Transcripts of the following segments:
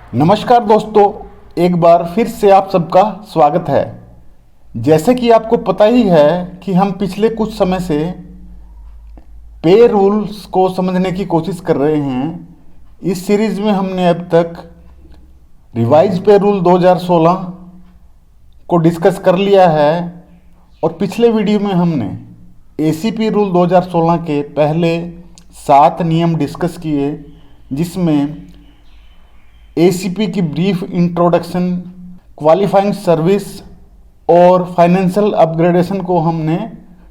नमस्कार दोस्तों, एक बार फिर से आप सबका स्वागत है। जैसे कि आपको पता ही है कि हम पिछले कुछ समय से पे रूल्स को समझने की कोशिश कर रहे हैं। इस सीरीज में हमने अब तक रिवाइज पे रूल 2016 को डिस्कस कर लिया है और पिछले वीडियो में हमने एसीपी रूल 2016 के पहले 7 नियम डिस्कस किए, जिसमें एसीपी की ब्रीफ इंट्रोडक्शन, क्वालिफाइंग सर्विस और फाइनेंशियल अपग्रेडेशन को हमने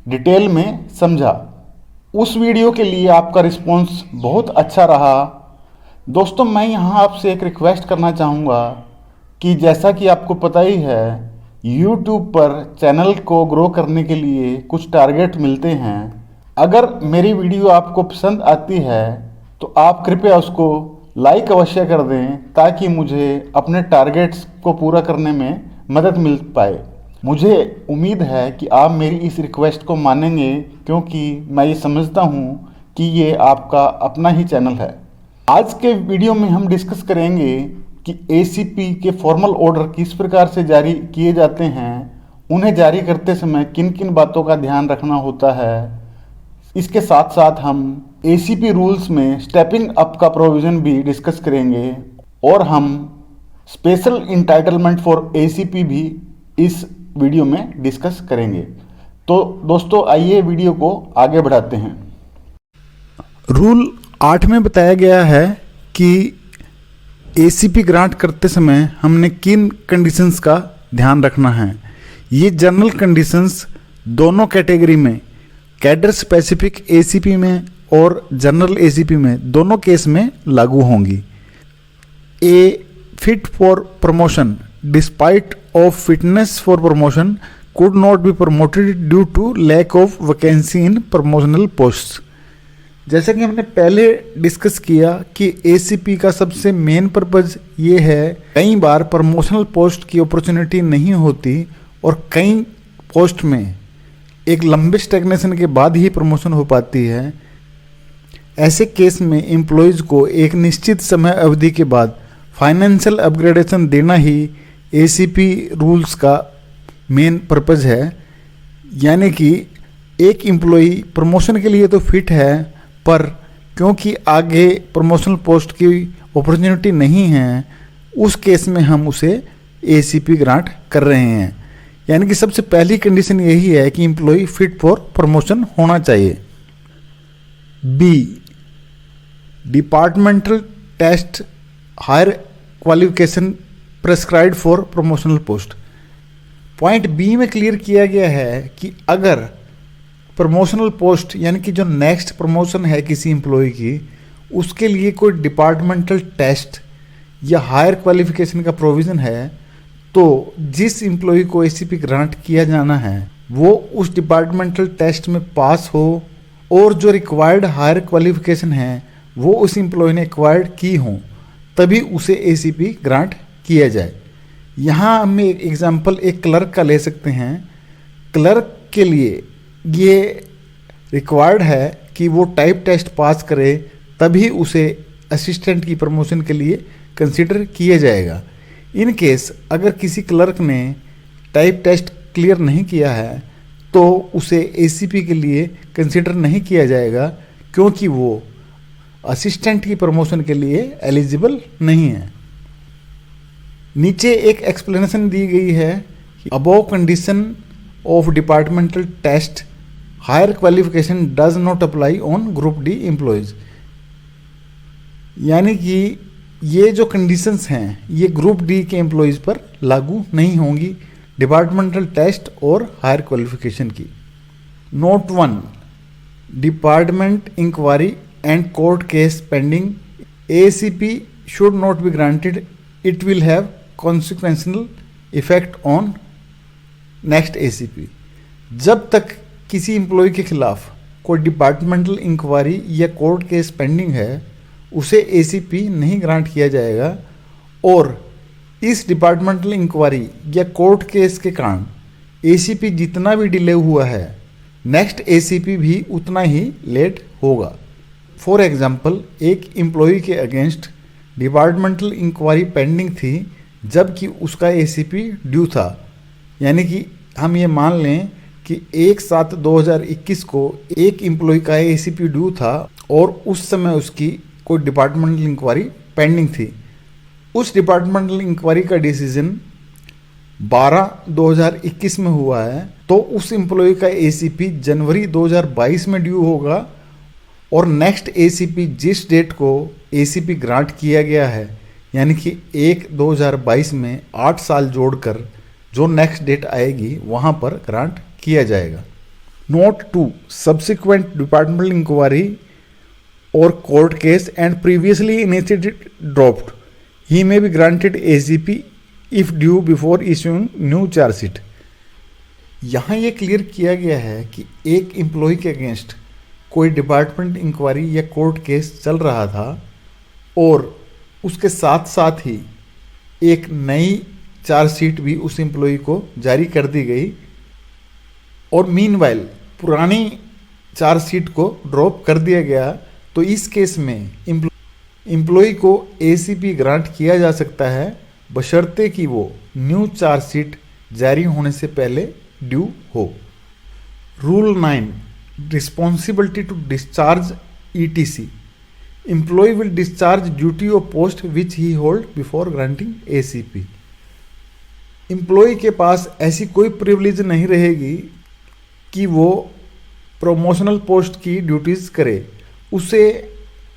डिटेल में समझा। उस वीडियो के लिए आपका रिस्पॉन्स बहुत अच्छा रहा। दोस्तों, मैं यहाँ आपसे एक रिक्वेस्ट करना चाहूँगा कि जैसा कि आपको पता ही है, YouTube पर चैनल को ग्रो करने के लिए कुछ टारगेट मिलते हैं। अगर मेरी वीडियो आपको पसंद आती है तो आप कृपया उसको लाइक अवश्य कर दें, ताकि मुझे अपने टारगेट्स को पूरा करने में मदद मिल पाए। मुझे उम्मीद है कि आप मेरी इस रिक्वेस्ट को मानेंगे, क्योंकि मैं ये समझता हूँ कि ये आपका अपना ही चैनल है। आज के वीडियो में हम डिस्कस करेंगे कि एसीपी के फॉर्मल ऑर्डर किस प्रकार से जारी किए जाते हैं, उन्हें जारी करते समय किन किन बातों का ध्यान रखना होता है। इसके साथ साथ हम एसीपी रूल्स में स्टेपिंग अप का प्रोविज़न भी डिस्कस करेंगे और हम स्पेशल इंटाइटलमेंट फॉर एसीपी भी इस वीडियो में डिस्कस करेंगे। तो दोस्तों, आइए वीडियो को आगे बढ़ाते हैं। रूल 8 में बताया गया है कि एसीपी ग्रांट करते समय हमने किन कंडीशंस का ध्यान रखना है। ये जनरल कंडीशंस दोनों कैटेगरी में, कैडर स्पेसिफिक एसीपी में और जनरल एसीपी में, दोनों केस में लागू होंगी। A fit for promotion despite of fitness for promotion could not be promoted due to lack of vacancy in promotional post. जैसा कि हमने पहले डिस्कस किया कि एसीपी का सबसे मेन पर्पज़ ये है, कई बार प्रमोशनल पोस्ट की अपॉर्चुनिटी नहीं होती और कई पोस्ट में एक लंबे स्टैग्नेशन के बाद ही प्रमोशन हो पाती है। ऐसे केस में एम्प्लॉयज़ को एक निश्चित समय अवधि के बाद फाइनेंशियल अपग्रेडेशन देना ही एसीपी रूल्स का मेन पर्पज़ है। यानी कि एक एम्प्लॉई प्रमोशन के लिए तो फिट है, पर क्योंकि आगे प्रमोशनल पोस्ट की अपॉर्चुनिटी नहीं है, उस केस में हम उसे एसीपी ग्रांट कर रहे हैं। यानी कि सबसे पहली कंडीशन यही है कि एम्प्लॉय फिट फॉर प्रमोशन होना चाहिए। B, departmental test higher qualification prescribed for promotional post. Point B में क्लियर किया गया है कि अगर प्रमोशनल पोस्ट यानी कि जो नेक्स्ट प्रमोशन है किसी एम्प्लॉय की, उसके लिए कोई डिपार्टमेंटल टेस्ट या हायर क्वालिफिकेशन का प्रोविज़न है, तो जिस एम्प्लॉय को एसीपी ग्रांट किया जाना है वो उस डिपार्टमेंटल टेस्ट में पास हो और जो रिक्वायर्ड हायर क्वालिफिकेशन है वो उस एम्प्लॉय ने एक्वायर्ड की हो, तभी उसे एसीपी ग्रांट किया जाए। यहाँ हम एक एग्जांपल एक क्लर्क का ले सकते हैं। क्लर्क के लिए ये रिक्वायर्ड है कि वो टाइप टेस्ट पास करे, तभी उसे असिस्टेंट की प्रमोशन के लिए कंसिडर किया जाएगा। इन केस अगर किसी क्लर्क ने टाइप टेस्ट क्लियर नहीं किया है तो उसे एसीपी के लिए कंसिडर नहीं किया जाएगा, क्योंकि वो असिस्टेंट की प्रमोशन के लिए एलिजिबल नहीं है। नीचे एक एक्सप्लेनेशन दी गई है कि above condition of departmental test higher qualification does not apply on group D employees. यानी कि ये जो कंडीशंस हैं ये ग्रुप डी के एम्प्लॉयज़ पर लागू नहीं होंगी, डिपार्टमेंटल टेस्ट और हायर क्वालिफिकेशन की। Note 1, department inquiry and court case pending ACP should not be granted, it will have consequential effect on next ACP. जब तक किसी एम्प्लॉय के खिलाफ कोई डिपार्टमेंटल इंक्वायरी या कोर्ट केस पेंडिंग है, उसे एसीपी नहीं ग्रांट किया जाएगा और इस डिपार्टमेंटल इंक्वायरी या कोर्ट केस के कारण एसीपी जितना भी डिले हुआ है, नेक्स्ट एसीपी भी उतना ही लेट होगा। फॉर एग्जांपल, एक एम्प्लॉय के अगेंस्ट डिपार्टमेंटल इंक्वायरी पेंडिंग थी जबकि उसका एसीपी ड्यू था। यानी कि हम ये मान लें कि 1/7/2021 को एक एम्प्लॉय का एसीपी ड्यू था और उस समय उसकी कोई डिपार्टमेंटल इंक्वायरी पेंडिंग थी। उस डिपार्टमेंटल इंक्वायरी का डिसीजन 12/2021 में हुआ है, तो उस एम्प्लॉय का एसीपी जनवरी 2022 में ड्यू होगा और नेक्स्ट एसीपी जिस डेट को एसीपी ग्रांट किया गया है यानी कि 1/2022 में 8 साल जोड़कर जो नेक्स्ट डेट आएगी वहां पर ग्रांट किया जाएगा। नोट 2 सब्सिक्वेंट डिपार्टमेंटल इंक्वायरी और court case and previously initiated dropped he may be granted ACP if due before issuing new chargesheet. यहाँ ये क्लियर किया गया है कि एक एम्प्लॉय के अगेंस्ट कोई डिपार्टमेंट इंक्वायरी या कोर्ट केस चल रहा था और उसके साथ साथ ही एक नई चार्जशीट भी उस एम्प्लॉय को जारी कर दी गई और मीनवाइल पुरानी चार्जशीट को ड्रॉप कर दिया गया, तो इस केस में एम्प्लॉय को एसीपी ग्रांट किया जा सकता है बशर्ते कि वो न्यू चार्जशीट जारी होने से पहले ड्यू हो। Rule 9 responsibility to discharge ETC employee will discharge duty of post which he hold before granting ACP. Employee के पास ऐसी कोई प्रिविलेज नहीं रहेगी कि वो प्रमोशनल पोस्ट की ड्यूटीज़ करे, उसे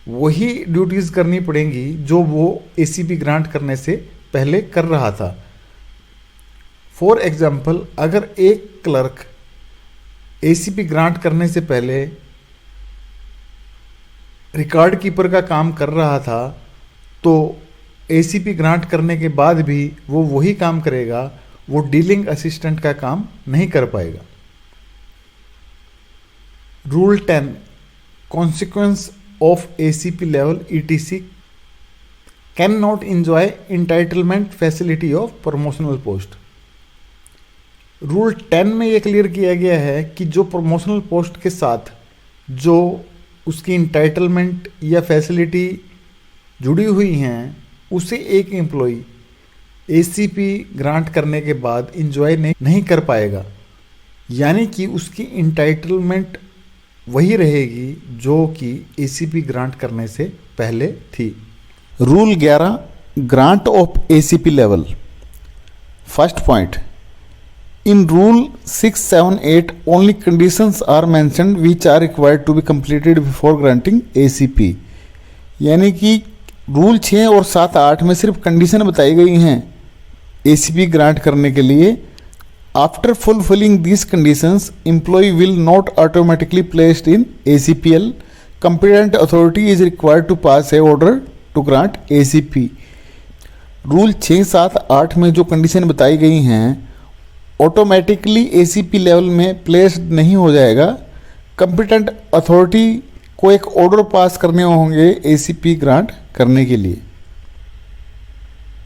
वही ड्यूटीज़ करनी पड़ेंगी जो वो एसीपी ग्रांट करने से पहले कर रहा था। फॉर एग्जाम्पल, अगर एक क्लर्क एसीपी ग्रांट करने से पहले रिकॉर्ड कीपर का काम कर रहा था तो एसीपी ग्रांट करने के बाद भी वो वही काम करेगा, वो डीलिंग असिस्टेंट का काम नहीं कर पाएगा। Rule 10 consequence of ACP level etc can not enjoy entitlement facility of promotional post. Rule 10 में ये क्लियर किया गया है कि जो प्रमोशनल पोस्ट के साथ जो उसकी इंटाइटलमेंट या फैसिलिटी जुड़ी हुई हैं उसे एक एम्प्लॉय एसीपी ग्रांट करने के बाद इंजॉय नहीं कर पाएगा, यानी कि उसकी इंटाइटलमेंट वही रहेगी जो कि एसीपी ग्रांट करने से पहले थी। Rule 11 grant of ACP level. First point, in rule 678 only conditions are mentioned which are required to be completed before granting ACP। यानी कि रूल 6 और 7-8 में सिर्फ कंडीशन बताई गई हैं ACP ग्रांट करने के लिए। After fulfilling these conditions employee will not automatically placed in ACPL। competent authority is required to pass a order to grant ACP। Rule 6, 7, 8 में जो कंडीशन बताई गई हैं ऑटोमेटिकली एसीपी लेवल में प्लेस्ड नहीं हो जाएगा। कंपिटेंट अथॉरिटी को एक ऑर्डर पास करने होंगे एसीपी ग्रांट करने के लिए।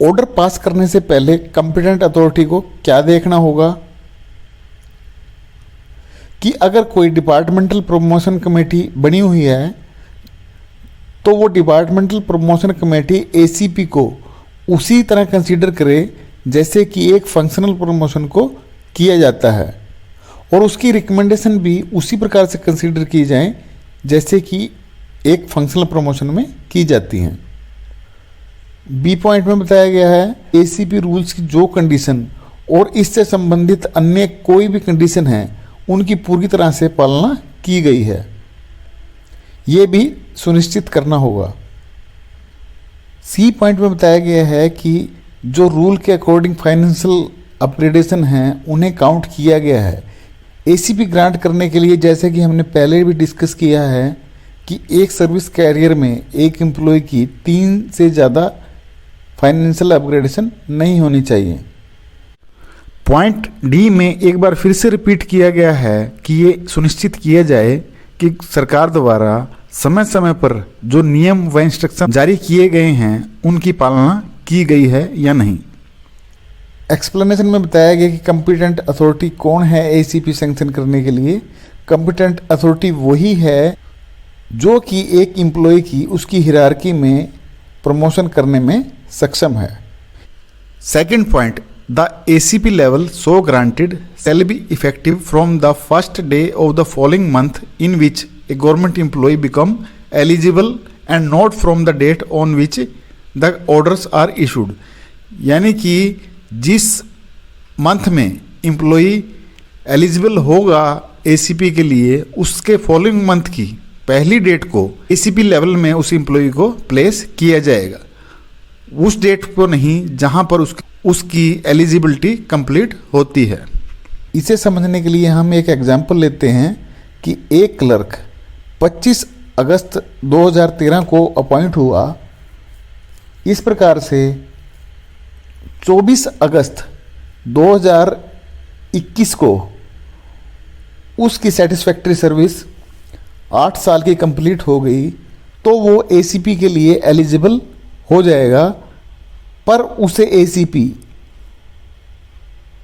ऑर्डर पास करने से पहले कंपिटेंट अथॉरिटी को क्या देखना होगा कि अगर कोई डिपार्टमेंटल प्रमोशन कमेटी बनी हुई है तो वो डिपार्टमेंटल प्रमोशन कमेटी एसीपी को उसी तरह कंसीडर करे जैसे कि एक फंक्शनल प्रमोशन को किया जाता है और उसकी रिकमेंडेशन भी उसी प्रकार से कंसीडर की जाए जैसे कि एक फंक्शनल प्रमोशन में की जाती हैं। बी पॉइंट में बताया गया है एसीपी रूल्स की जो कंडीशन और इससे संबंधित अन्य कोई भी कंडीशन है उनकी पूरी तरह से पालना की गई है, ये भी सुनिश्चित करना होगा। सी पॉइंट में बताया गया है कि जो रूल के अकॉर्डिंग फाइनेंशियल अपग्रेडेशन हैं उन्हें काउंट किया गया है। एसीपी ग्रांट करने के लिए जैसे कि हमने पहले भी डिस्कस किया है कि एक सर्विस कैरियर में एक एम्प्लॉय की 3 से ज़्यादा फाइनेंशियल अपग्रेडेशन नहीं होनी चाहिए। पॉइंट डी में एक बार फिर से रिपीट किया गया है कि ये सुनिश्चित किया जाए कि सरकार द्वारा समय समय पर जो नियम व इंस्ट्रक्शन जारी किए गए हैं उनकी पालना की गई है या नहीं। एक्सप्लेनेशन में बताया गया कि कंपिटेंट अथॉरिटी कौन है एसीपी सैंक्शन करने के लिए। कंपिटेंट अथॉरिटी वही है जो कि एक एम्प्लॉय की उसकी हिरार्की में प्रमोशन करने में सक्षम है। Second point, the ACP level so granted shall be effective from the first day of the following month in which a government employee become eligible and not from the date on which the orders are issued। यानी कि जिस month में employee eligible होगा ACP के लिए, उसके following month की पहली डेट को ACP लेवल में उस एम्प्लॉई को प्लेस किया जाएगा, उस डेट को नहीं जहां पर उसकी एलिजिबिलिटी कंप्लीट होती है। इसे समझने के लिए हम एक एग्जांपल लेते हैं कि एक क्लर्क 25 अगस्त 2013 को अपॉइंट हुआ। इस प्रकार से 24 अगस्त 2021 को उसकी सेटिस्फैक्ट्री सर्विस 8 साल की कंप्लीट हो गई, तो वो ACP के लिए एलिजिबल हो जाएगा। पर उसे ACP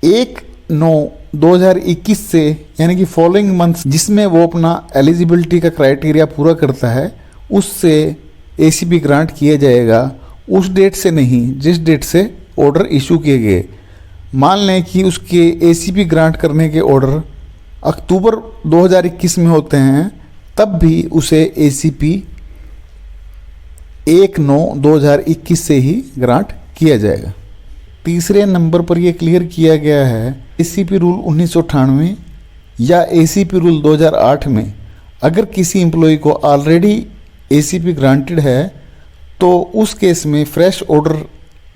1/9/2021 से, यानी कि फॉलोइंग मंथ जिसमें वो अपना एलिजिबिलिटी का क्राइटेरिया पूरा करता है, उससे ACP ग्रांट किया जाएगा, उस डेट से नहीं जिस डेट से ऑर्डर इशू किए गए। मान लें कि उसके ACP ग्रांट करने के ऑर्डर अक्टूबर 2021 में होते हैं, तब भी उसे ACP 1/9/2021 से ही ग्रांट किया जाएगा। तीसरे नंबर पर यह क्लियर किया गया है ACP रूल 1998 या ACP रूल 2008 में अगर किसी एम्प्लॉय को ऑलरेडी ACP ग्रांटेड है तो उस केस में फ्रेश ऑर्डर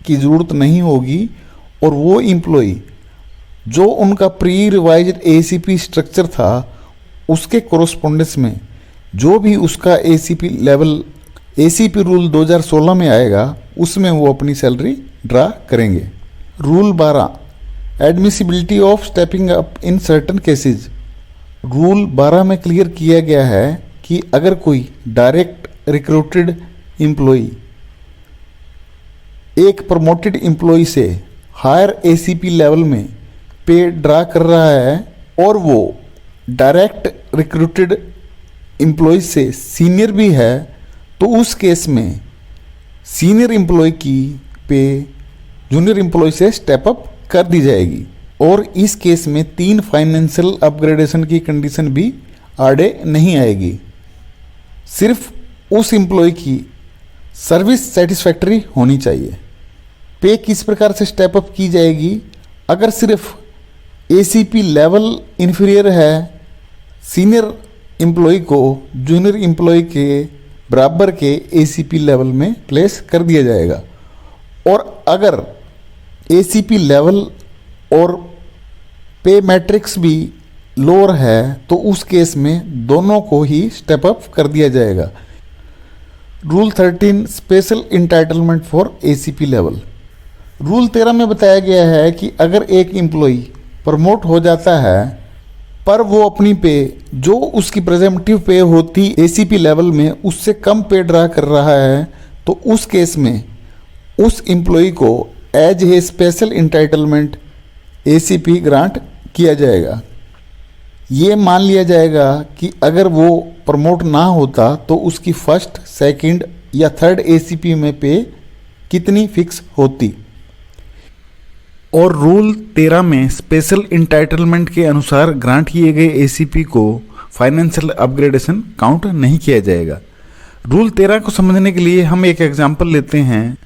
की ज़रूरत नहीं होगी, और वो एम्प्लॉय जो उनका प्री रिवाइज्ड ACP स्ट्रक्चर था उसके कोरस्पोंडेंस में जो भी उसका ACP लेवल ACP रूल 2016 में आएगा उसमें वो अपनी सैलरी ड्रा करेंगे। Rule 12, admissibility of stepping up in certain cases. Rule 12 में क्लियर किया गया है कि अगर कोई डायरेक्ट रिक्रूटेड एम्प्लॉई एक प्रमोटेड एम्प्लॉई से हायर ACP लेवल में पे ड्रा कर रहा है और वो डायरेक्ट रिक्रूटेड एम्प्लॉय से सीनियर भी है, तो उस केस में सीनियर एम्प्लॉय की पे जूनियर एम्प्लॉय से स्टेप अप कर दी जाएगी, और इस केस में 3 फाइनेंशियल अपग्रेडेशन की कंडीशन भी आड़े नहीं आएगी। सिर्फ उस एम्प्लॉय की सर्विस सेटिस्फैक्ट्री होनी चाहिए। पे किस प्रकार से स्टेप अप की जाएगी? अगर सिर्फ ACP लेवल इन्फीरियर है, सीनियर एम्प्लॉय को जूनियर एम्प्लॉय के बराबर के ACP लेवल में प्लेस कर दिया जाएगा, और अगर ACP लेवल और पे मैट्रिक्स भी लोअर है तो उस केस में दोनों को ही स्टेप अप कर दिया जाएगा। Rule 13, special entitlement for ACP level. Rule 13 में बताया गया है कि अगर एक एम्प्लॉय प्रमोट हो जाता है पर वो अपनी पे जो उसकी प्रेजेंटिव पे होती ACP लेवल में उससे कम पे ड्रा कर रहा है, तो उस केस में उस एम्प्लॉय को as a special entitlement ACP grant किया जाएगा। ये मान लिया जाएगा कि अगर वो प्रमोट ना होता तो उसकी फर्स्ट, सेकंड या थर्ड ACP में पे कितनी फिक्स होती। और रूल 13 में स्पेशल इंटाइटलमेंट के अनुसार ग्रांट किए गए ACP को फाइनेंशियल अपग्रेडेशन काउंट नहीं किया जाएगा। रूल 13 को समझने के लिए हम एक एग्जांपल लेते हैं।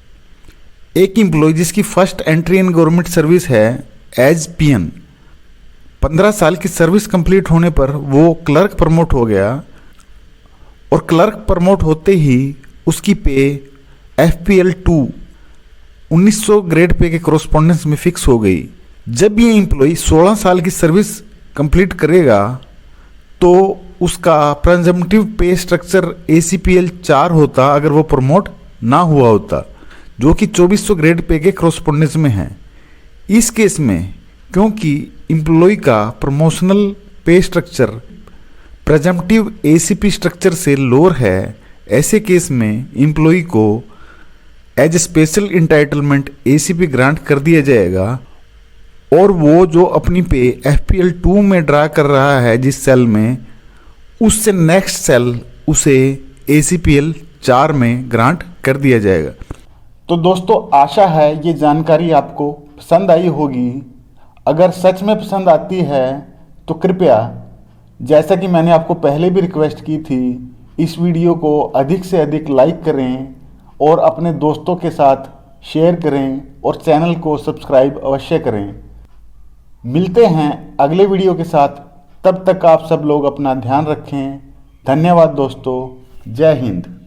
एक एम्प्लॉय जिसकी first entry in government service है एज PN, 15 साल की सर्विस कंप्लीट होने पर वो क्लर्क प्रमोट हो गया, और क्लर्क प्रमोट होते ही उसकी पे FPL-2 1900 ग्रेड पे के कोरस्पोंडेंस में फिक्स हो गई। जब ये एम्प्लॉय 16 साल की सर्विस कंप्लीट करेगा तो उसका प्रेजम्पटिव पे स्ट्रक्चर ACPL-4 होता अगर वो प्रमोट ना हुआ होता, जो कि 2400 ग्रेड पे के कोरस्पोंडेंस में है। इस केस में क्योंकि एम्प्लॉय का promotional pay structure presumptive ACP structure से लोअर है, ऐसे केस में एम्प्लॉय को as special entitlement ACP grant कर दिया जाएगा, और वो जो अपनी पे FPL-2 में ड्रा कर रहा है जिस सेल में, उससे नेक्स्ट सेल उसे ACPL-4 में ग्रांट कर दिया जाएगा। तो दोस्तों, आशा है ये जानकारी आपको पसंद आई होगी। अगर सच में पसंद आती है तो कृपया, जैसा कि मैंने आपको पहले भी रिक्वेस्ट की थी, इस वीडियो को अधिक से अधिक लाइक करें और अपने दोस्तों के साथ शेयर करें और चैनल को सब्सक्राइब अवश्य करें। मिलते हैं अगले वीडियो के साथ। तब तक आप सब लोग अपना ध्यान रखें। धन्यवाद दोस्तों। जय हिंद।